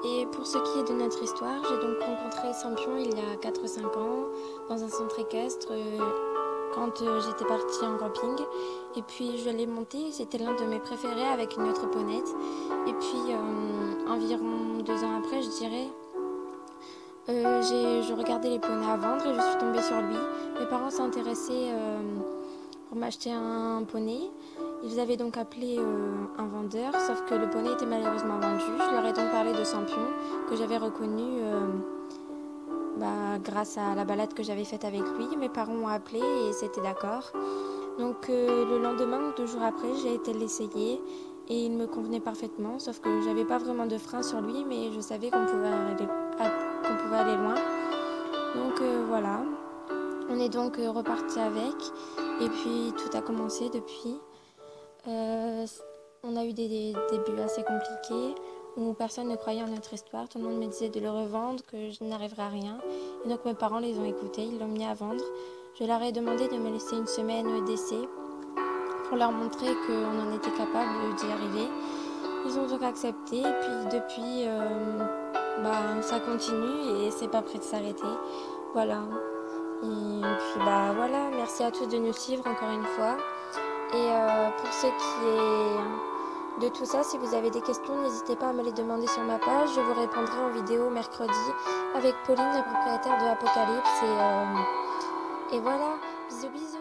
Et pour ce qui est de notre histoire, j'ai donc rencontré Sampion il y a 4 ou 5 ans dans un centre équestre quand j'étais partie en camping. Et puis je l'ai monté, c'était l'un de mes préférés avec une autre ponette. Et puis environ 2 ans après, je dirais, je regardais les poneys à vendre et je suis tombée sur lui. Mes parents s'intéressaient pour m'acheter un poney. Ils avaient donc appelé un vendeur, sauf que le poney était malheureusement vendu. Je leur ai donc parlé de Sampion, que j'avais reconnu grâce à la balade que j'avais faite avec lui. Mes parents ont appelé et c'était d'accord. Donc le lendemain ou 2 jours après, j'ai été l'essayer et il me convenait parfaitement, sauf que j'avais pas vraiment de frein sur lui, mais je savais qu'on pouvait aller loin. Donc voilà, on est donc reparti avec et puis tout a commencé depuis. Euh, on a eu des débuts assez compliqués où personne ne croyait en notre histoire. Tout le monde me disait de le revendre, que je n'arriverais à rien. Et donc mes parents les ont écoutés, ils l'ont mis à vendre. Je leur ai demandé de me laisser une semaine d'essai pour leur montrer qu'on en était capable d'y arriver. Ils ont donc accepté et puis depuis, ça continue et c'est pas prêt de s'arrêter. Voilà. Et puis voilà, merci à tous de nous suivre encore une fois. Et pour ce qui est de tout ça, si vous avez des questions, n'hésitez pas à me les demander sur ma page. Je vous répondrai en vidéo mercredi avec Pauline, la propriétaire de Apocalypse. Et voilà, bisous bisous.